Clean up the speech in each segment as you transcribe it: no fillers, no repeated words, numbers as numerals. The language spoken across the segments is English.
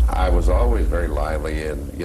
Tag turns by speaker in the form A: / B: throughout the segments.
A: I was always very lively and,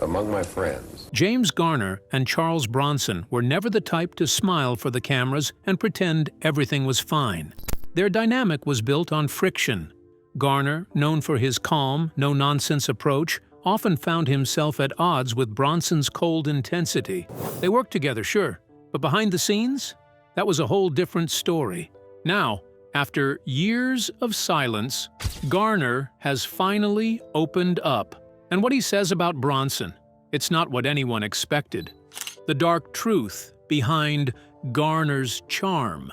A: among my friends.
B: James Garner and Charles Bronson were never the type to smile for the cameras and pretend everything was fine. Their dynamic was built on friction. Garner, known for his calm, no-nonsense approach, often found himself at odds with Bronson's cold intensity. They worked together, sure, but behind the scenes, that was a whole different story. Now, after years of silence, Garner has finally opened up. And what he says about Bronson, it's not what anyone expected. The dark truth behind Garner's charm.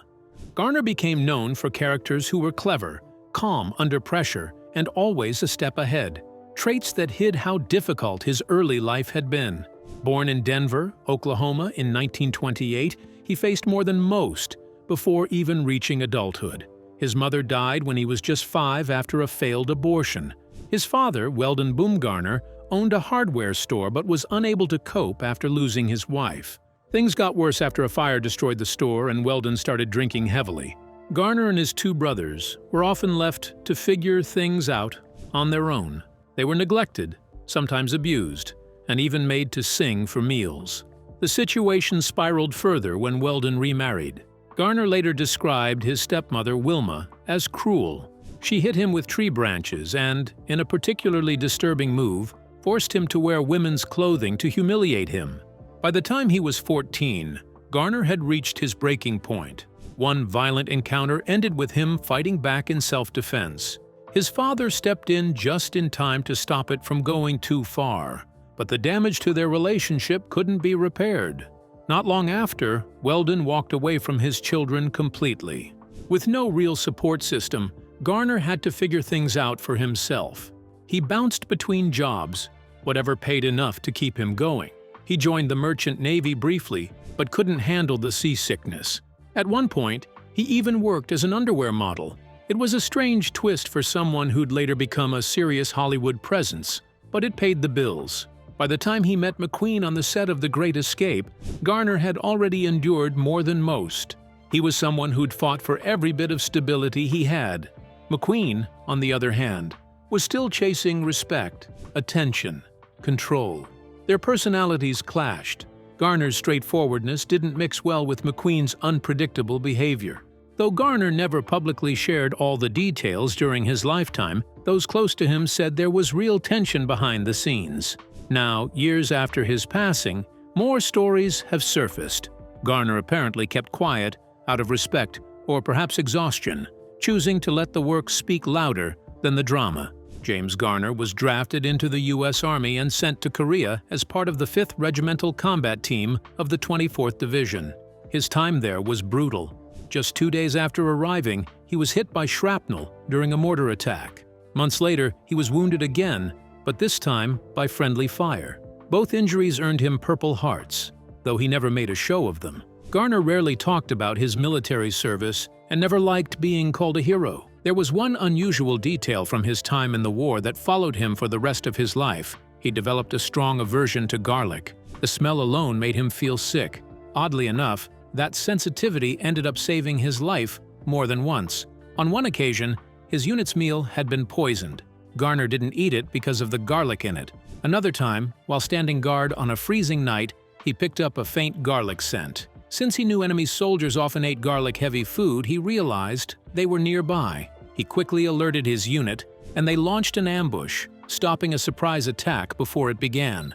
B: Garner became known for characters who were clever, calm under pressure, and always a step ahead. Traits that hid how difficult his early life had been. Born in Denver, Oklahoma in 1928, he faced more than most before even reaching adulthood. His mother died when he was just 5 after a failed abortion. His father, Weldon Boom Garner, owned a hardware store but was unable to cope after losing his wife. Things got worse after a fire destroyed the store and Weldon started drinking heavily. Garner and his 2 brothers were often left to figure things out on their own. They were neglected, sometimes abused, and even made to sing for meals. The situation spiraled further when Weldon remarried. Garner later described his stepmother, Wilma, as cruel. She hit him with tree branches and, in a particularly disturbing move, forced him to wear women's clothing to humiliate him. By the time he was 14, Garner had reached his breaking point. One violent encounter ended with him fighting back in self-defense. His father stepped in just in time to stop it from going too far, but the damage to their relationship couldn't be repaired. Not long after, Weldon walked away from his children completely. With no real support system, Garner had to figure things out for himself. He bounced between jobs, whatever paid enough to keep him going. He joined the Merchant Navy briefly, but couldn't handle the seasickness. At one point, he even worked as an underwear model. It was a strange twist for someone who'd later become a serious Hollywood presence, but it paid the bills. By the time he met McQueen on the set of The Great Escape, Garner had already endured more than most. He was someone who'd fought for every bit of stability he had. McQueen, on the other hand, was still chasing respect, attention, control. Their personalities clashed. Garner's straightforwardness didn't mix well with McQueen's unpredictable behavior. Though Garner never publicly shared all the details during his lifetime, those close to him said there was real tension behind the scenes. Now, years after his passing, more stories have surfaced. Garner apparently kept quiet, out of respect or perhaps exhaustion, choosing to let the work speak louder than the drama. James Garner was drafted into the U.S. Army and sent to Korea as part of the 5th Regimental Combat Team of the 24th Division. His time there was brutal. Just 2 days after arriving, he was hit by shrapnel during a mortar attack. Months later, he was wounded again, but this time by friendly fire. Both injuries earned him Purple Hearts, though he never made a show of them. Garner rarely talked about his military service and never liked being called a hero. There was one unusual detail from his time in the war that followed him for the rest of his life. He developed a strong aversion to garlic. The smell alone made him feel sick. Oddly enough, that sensitivity ended up saving his life more than once. On one occasion, his unit's meal had been poisoned. Garner didn't eat it because of the garlic in it. Another time, while standing guard on a freezing night, he picked up a faint garlic scent. Since he knew enemy soldiers often ate garlic-heavy food, he realized they were nearby. He quickly alerted his unit, and they launched an ambush, stopping a surprise attack before it began.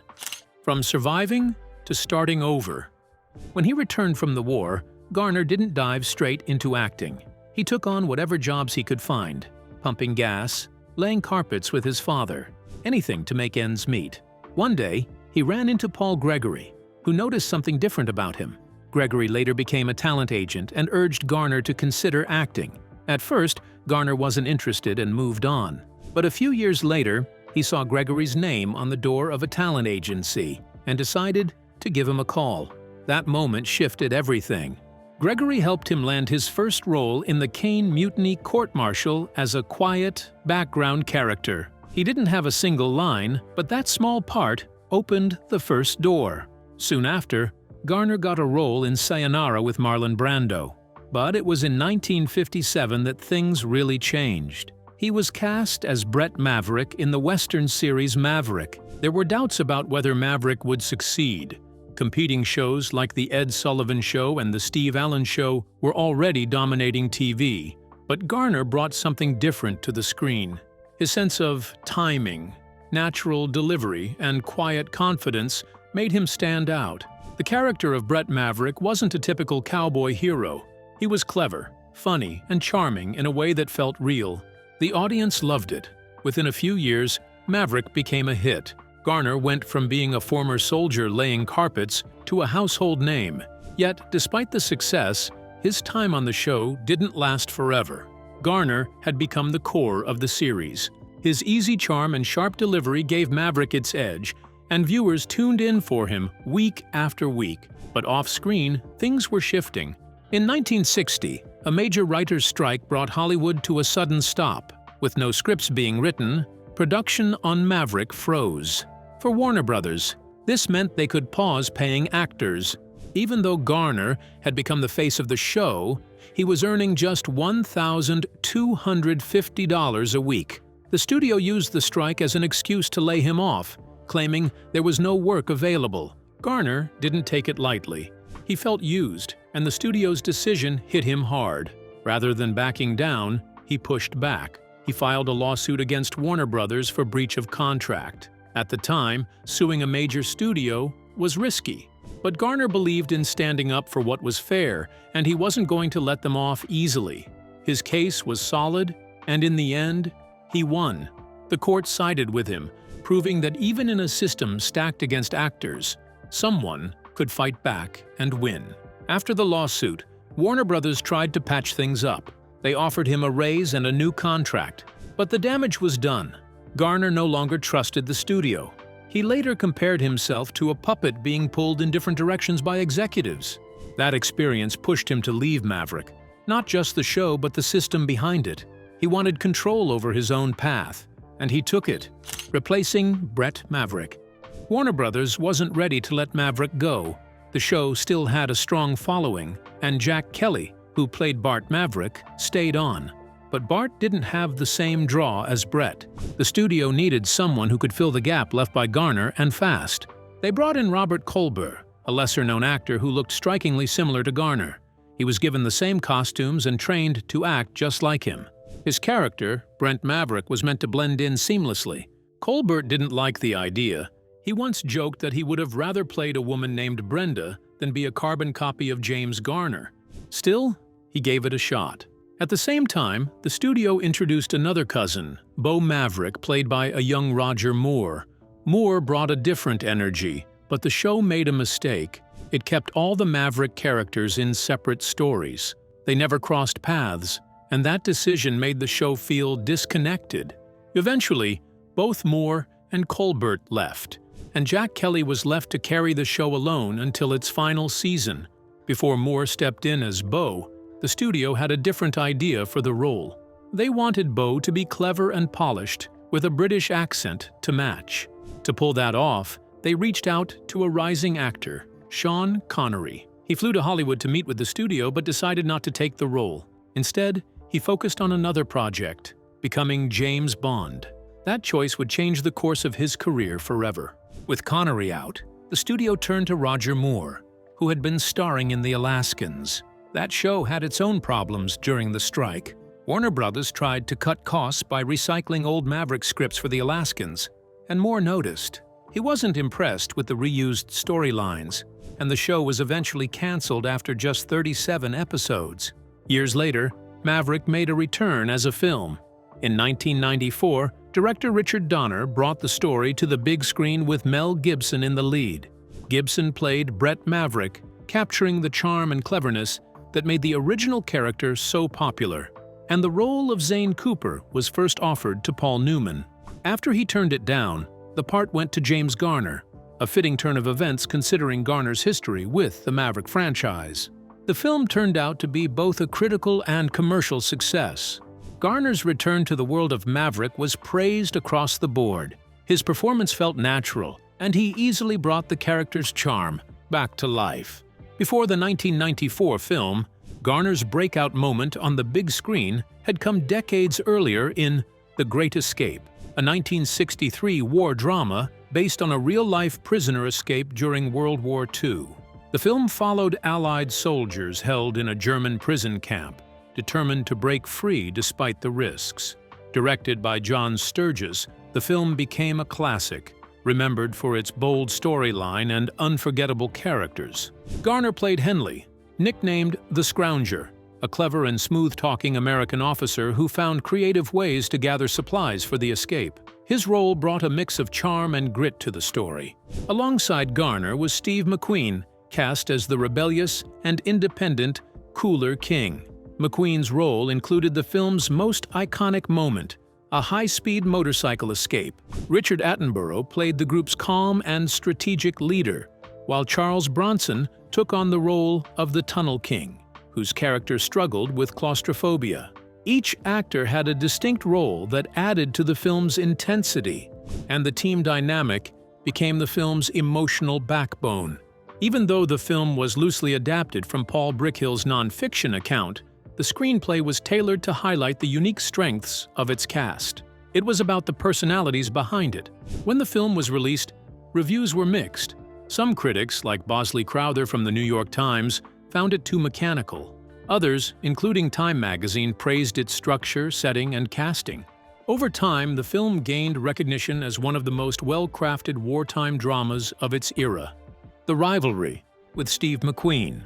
B: From surviving to starting over. When he returned from the war, Garner didn't dive straight into acting. He took on whatever jobs he could find, pumping gas, laying carpets with his father, anything to make ends meet. One day, he ran into Paul Gregory, who noticed something different about him. Gregory later became a talent agent and urged Garner to consider acting. At first, Garner wasn't interested and moved on. But a few years later, he saw Gregory's name on the door of a talent agency and decided to give him a call. That moment shifted everything. Gregory helped him land his first role in the Caine Mutiny court-martial as a quiet, background character. He didn't have a single line, but that small part opened the first door. Soon after, Garner got a role in Sayonara with Marlon Brando. But it was in 1957 that things really changed. He was cast as Brett Maverick in the Western series Maverick. There were doubts about whether Maverick would succeed. Competing shows like The Ed Sullivan Show and The Steve Allen Show were already dominating TV. But Garner brought something different to the screen. His sense of timing, natural delivery, and quiet confidence made him stand out. The character of Brett Maverick wasn't a typical cowboy hero. He was clever, funny, and charming in a way that felt real. The audience loved it. Within a few years, Maverick became a hit. Garner went from being a former soldier laying carpets to a household name. Yet, despite the success, his time on the show didn't last forever. Garner had become the core of the series. His easy charm and sharp delivery gave Maverick its edge, and viewers tuned in for him week after week. But off-screen, things were shifting. In 1960, a major writers' strike brought Hollywood to a sudden stop. With no scripts being written, production on Maverick froze. For Warner Brothers, this meant they could pause paying actors. Even though Garner had become the face of the show, he was earning just $1,250 a week. The studio used the strike as an excuse to lay him off, claiming there was no work available. Garner didn't take it lightly. He felt used, and the studio's decision hit him hard. Rather than backing down, he pushed back. He filed a lawsuit against Warner Brothers for breach of contract. At the time, suing a major studio was risky. But Garner believed in standing up for what was fair, and he wasn't going to let them off easily. His case was solid, and in the end, he won. The court sided with him, proving that even in a system stacked against actors, someone could fight back and win. After the lawsuit, Warner Brothers tried to patch things up. They offered him a raise and a new contract, but the damage was done. Garner no longer trusted the studio. He later compared himself to a puppet being pulled in different directions by executives. That experience pushed him to leave Maverick, not just the show but the system behind it. He wanted control over his own path, and he took it, replacing Brett Maverick. Warner Brothers wasn't ready to let Maverick go. The show still had a strong following, and Jack Kelly, who played Bart Maverick, stayed on. But Bart didn't have the same draw as Brett. The studio needed someone who could fill the gap left by Garner, and fast. They brought in Robert Colbert, a lesser-known actor who looked strikingly similar to Garner. He was given the same costumes and trained to act just like him. His character, Brett Maverick, was meant to blend in seamlessly. Colbert didn't like the idea. He once joked that he would have rather played a woman named Brenda than be a carbon copy of James Garner. Still, he gave it a shot. At the same time, the studio introduced another cousin, Bo Maverick, played by a young Roger Moore. Moore brought a different energy, but the show made a mistake. It kept all the Maverick characters in separate stories. They never crossed paths, and that decision made the show feel disconnected. Eventually, both Moore and Colbert left, and Jack Kelly was left to carry the show alone until its final season. Before Moore stepped in as Bo, the studio had a different idea for the role. They wanted Bo to be clever and polished, with a British accent to match. To pull that off, they reached out to a rising actor, Sean Connery. He flew to Hollywood to meet with the studio but decided not to take the role. Instead, he focused on another project, becoming James Bond. That choice would change the course of his career forever. With Connery out, the studio turned to Roger Moore, who had been starring in The Alaskans. That show had its own problems during the strike. Warner Brothers tried to cut costs by recycling old Maverick scripts for The Alaskans, and Moore noticed. He wasn't impressed with the reused storylines, and the show was eventually canceled after just 37 episodes. Years later, Maverick made a return as a film. In 1994, director Richard Donner brought the story to the big screen with Mel Gibson in the lead. Gibson played Brett Maverick, capturing the charm and cleverness that made the original character so popular. And the role of Zane Cooper was first offered to Paul Newman. After he turned it down, the part went to James Garner, a fitting turn of events considering Garner's history with the Maverick franchise. The film turned out to be both a critical and commercial success. Garner's return to the world of Maverick was praised across the board. His performance felt natural, and he easily brought the character's charm back to life. Before the 1994 film, Garner's breakout moment on the big screen had come decades earlier in The Great Escape, a 1963 war drama based on a real-life prisoner escape during World War II. The film followed Allied soldiers held in a German prison camp, determined to break free despite the risks. Directed by John Sturges, the film became a classic, remembered for its bold storyline and unforgettable characters. Garner played Henley, nicknamed the Scrounger, a clever and smooth-talking American officer who found creative ways to gather supplies for the escape. His role brought a mix of charm and grit to the story. Alongside Garner was Steve McQueen, cast as the rebellious and independent Cooler King. McQueen's role included the film's most iconic moment, a high-speed motorcycle escape. Richard Attenborough played the group's calm and strategic leader, while Charles Bronson took on the role of the Tunnel King, whose character struggled with claustrophobia. Each actor had a distinct role that added to the film's intensity, and the team dynamic became the film's emotional backbone. Even though the film was loosely adapted from Paul Brickhill's nonfiction account, the screenplay was tailored to highlight the unique strengths of its cast. It was about the personalities behind it. When the film was released, reviews were mixed. Some critics, like Bosley Crowther from the New York Times, found it too mechanical. Others, including Time magazine, praised its structure, setting, and casting. Over time, the film gained recognition as one of the most well-crafted wartime dramas of its era. The Rivalry, with Steve McQueen.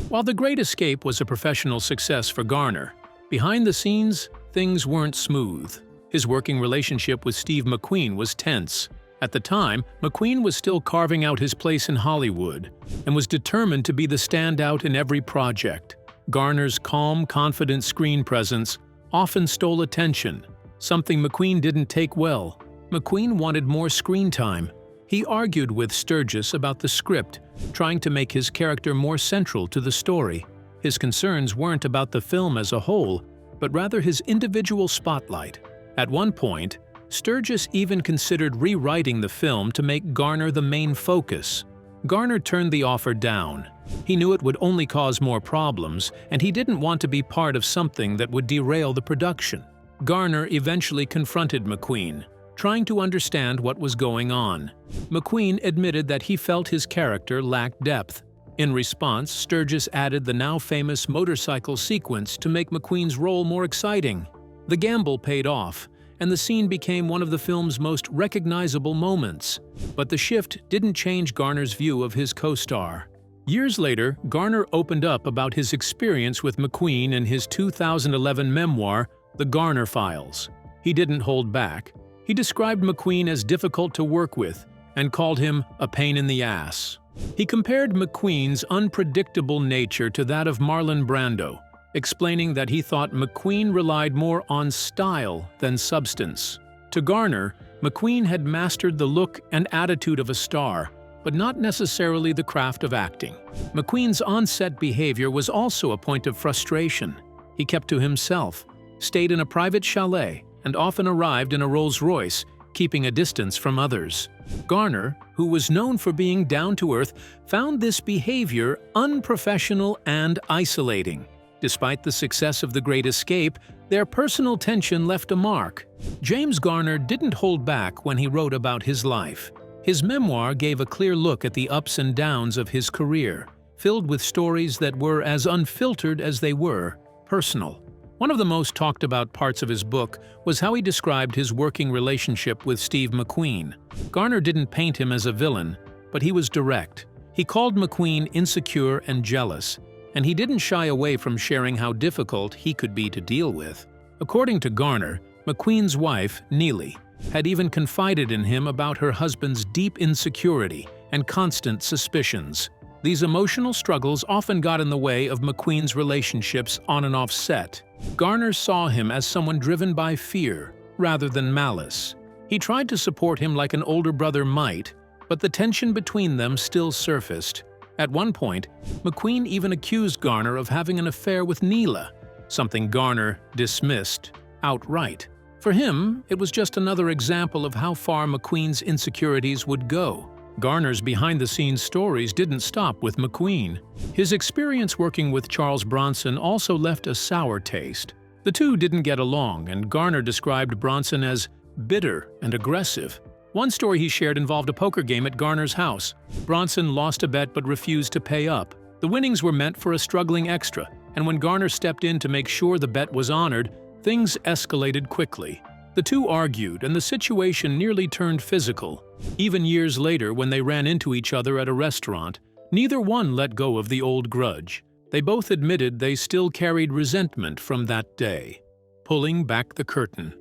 B: While The Great Escape was a professional success for Garner, behind the scenes, things weren't smooth. His working relationship with Steve McQueen was tense. At the time, McQueen was still carving out his place in Hollywood and was determined to be the standout in every project. Garner's calm, confident screen presence often stole attention, something McQueen didn't take well. McQueen wanted more screen time. He argued with Sturges about the script, trying to make his character more central to the story. His concerns weren't about the film as a whole, but rather his individual spotlight. At one point, Sturges even considered rewriting the film to make Garner the main focus. Garner turned the offer down. He knew it would only cause more problems, and he didn't want to be part of something that would derail the production. Garner eventually confronted McQueen, trying to understand what was going on. McQueen admitted that he felt his character lacked depth. In response, Sturges added the now famous motorcycle sequence to make McQueen's role more exciting. The gamble paid off, and the scene became one of the film's most recognizable moments. But the shift didn't change Garner's view of his co-star. Years later, Garner opened up about his experience with McQueen in his 2011 memoir, The Garner Files. He didn't hold back. He described McQueen as difficult to work with and called him a pain in the ass. He compared McQueen's unpredictable nature to that of Marlon Brando, explaining that he thought McQueen relied more on style than substance. To Garner, McQueen had mastered the look and attitude of a star, but not necessarily the craft of acting. McQueen's on-set behavior was also a point of frustration. He kept to himself, stayed in a private chalet, and often arrived in a Rolls-Royce, keeping a distance from others. Garner, who was known for being down-to-earth, found this behavior unprofessional and isolating. Despite the success of The Great Escape, their personal tension left a mark. James Garner didn't hold back when he wrote about his life. His memoir gave a clear look at the ups and downs of his career, filled with stories that were as unfiltered as they were personal. One of the most talked about parts of his book was how he described his working relationship with Steve McQueen. Garner didn't paint him as a villain, but he was direct. He called McQueen insecure and jealous, and he didn't shy away from sharing how difficult he could be to deal with. According to Garner, McQueen's wife, Neely, had even confided in him about her husband's deep insecurity and constant suspicions. These emotional struggles often got in the way of McQueen's relationships on and off set. Garner saw him as someone driven by fear rather than malice. He tried to support him like an older brother might, but the tension between them still surfaced. At one point, McQueen even accused Garner of having an affair with Neela, something Garner dismissed outright. For him, it was just another example of how far McQueen's insecurities would go. Garner's behind-the-scenes stories didn't stop with McQueen. His experience working with Charles Bronson also left a sour taste. The two didn't get along, and Garner described Bronson as bitter and aggressive. One story he shared involved a poker game at Garner's house. Bronson lost a bet but refused to pay up. The winnings were meant for a struggling extra, and when Garner stepped in to make sure the bet was honored, things escalated quickly. The two argued, and the situation nearly turned physical. Even years later, when they ran into each other at a restaurant, neither one let go of the old grudge. They both admitted they still carried resentment from that day. Pulling back the curtain.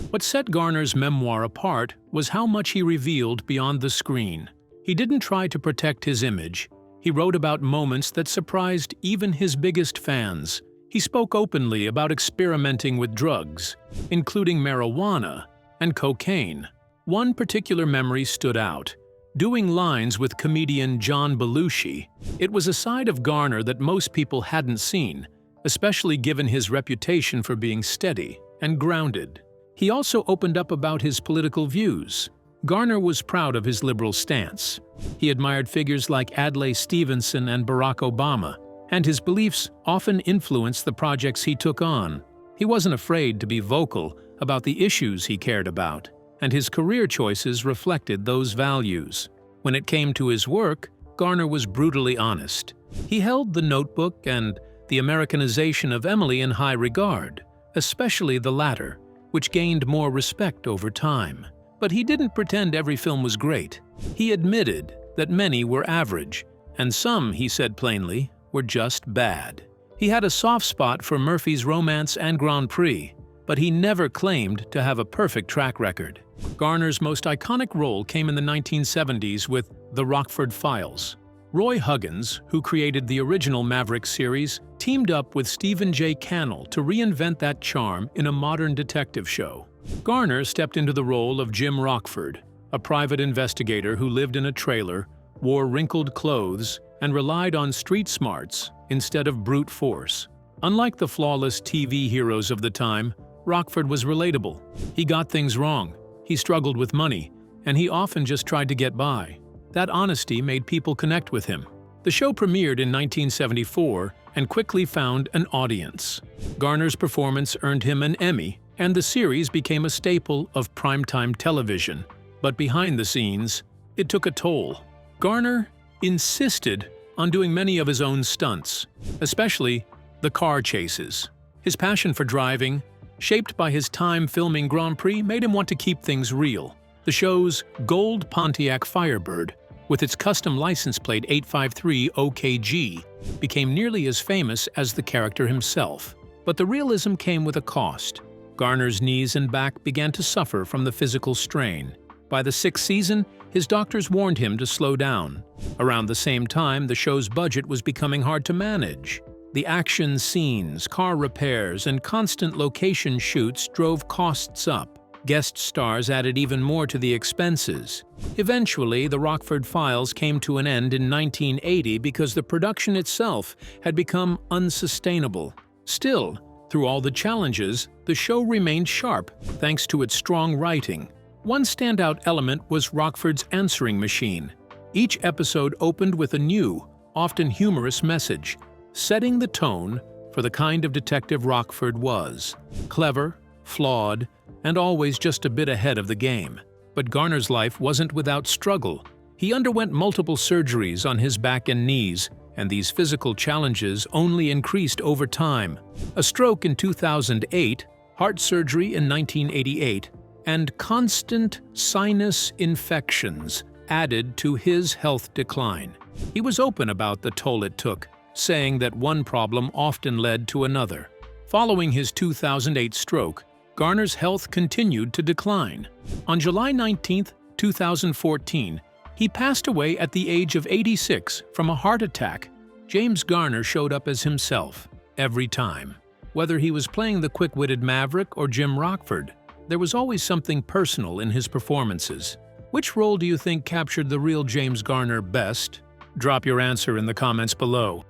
B: What set Garner's memoir apart was how much he revealed beyond the screen. He didn't try to protect his image. He wrote about moments that surprised even his biggest fans. He spoke openly about experimenting with drugs, including marijuana and cocaine. One particular memory stood out: doing lines with comedian John Belushi. It was a side of Garner that most people hadn't seen, especially given his reputation for being steady and grounded. He also opened up about his political views. Garner was proud of his liberal stance. He admired figures like Adlai Stevenson and Barack Obama, and his beliefs often influenced the projects he took on. He wasn't afraid to be vocal about the issues he cared about, and his career choices reflected those values. When it came to his work, Garner was brutally honest. He held The Notebook and The Americanization of Emily in high regard, especially the latter, which gained more respect over time. But he didn't pretend every film was great. He admitted that many were average, and some, he said plainly, were just bad. He had a soft spot for Murphy's Romance and Grand Prix, but he never claimed to have a perfect track record. Garner's most iconic role came in the 1970s with The Rockford Files. Roy Huggins, who created the original Maverick series, teamed up with Stephen J. Cannell to reinvent that charm in a modern detective show. Garner stepped into the role of Jim Rockford, a private investigator who lived in a trailer, wore wrinkled clothes, and relied on street smarts instead of brute force. Unlike the flawless TV heroes of the time, Rockford was relatable. He got things wrong, he struggled with money, and he often just tried to get by. That honesty made people connect with him. The show premiered in 1974 and quickly found an audience. Garner's performance earned him an Emmy, and the series became a staple of primetime television. But behind the scenes, it took a toll. Garner insisted on doing many of his own stunts, especially the car chases. His passion for driving, shaped by his time filming Grand Prix, made him want to keep things real. The show's gold Pontiac Firebird, with its custom license plate 853 OKG, became nearly as famous as the character himself. But the realism came with a cost. Garner's knees and back began to suffer from the physical strain. By the sixth season, his doctors warned him to slow down. Around the same time, the show's budget was becoming hard to manage. The action scenes, car repairs, and constant location shoots drove costs up. Guest stars added even more to the expenses. Eventually, The Rockford Files came to an end in 1980 because the production itself had become unsustainable. Still, through all the challenges, the show remained sharp thanks to its strong writing. One standout element was Rockford's answering machine. Each episode opened with a new, often humorous message, setting the tone for the kind of detective Rockford was: clever, flawed, and always just a bit ahead of the game. But Garner's life wasn't without struggle. He underwent multiple surgeries on his back and knees, and these physical challenges only increased over time. A stroke in 2008, heart surgery in 1988, and constant sinus infections added to his health decline. He was open about the toll it took, saying that one problem often led to another. Following his 2008 stroke, Garner's health continued to decline. On July 19, 2014, he passed away at the age of 86 from a heart attack. James Garner showed up as himself every time. Whether he was playing the quick-witted Maverick or Jim Rockford, there was always something personal in his performances. Which role do you think captured the real James Garner best? Drop your answer in the comments below.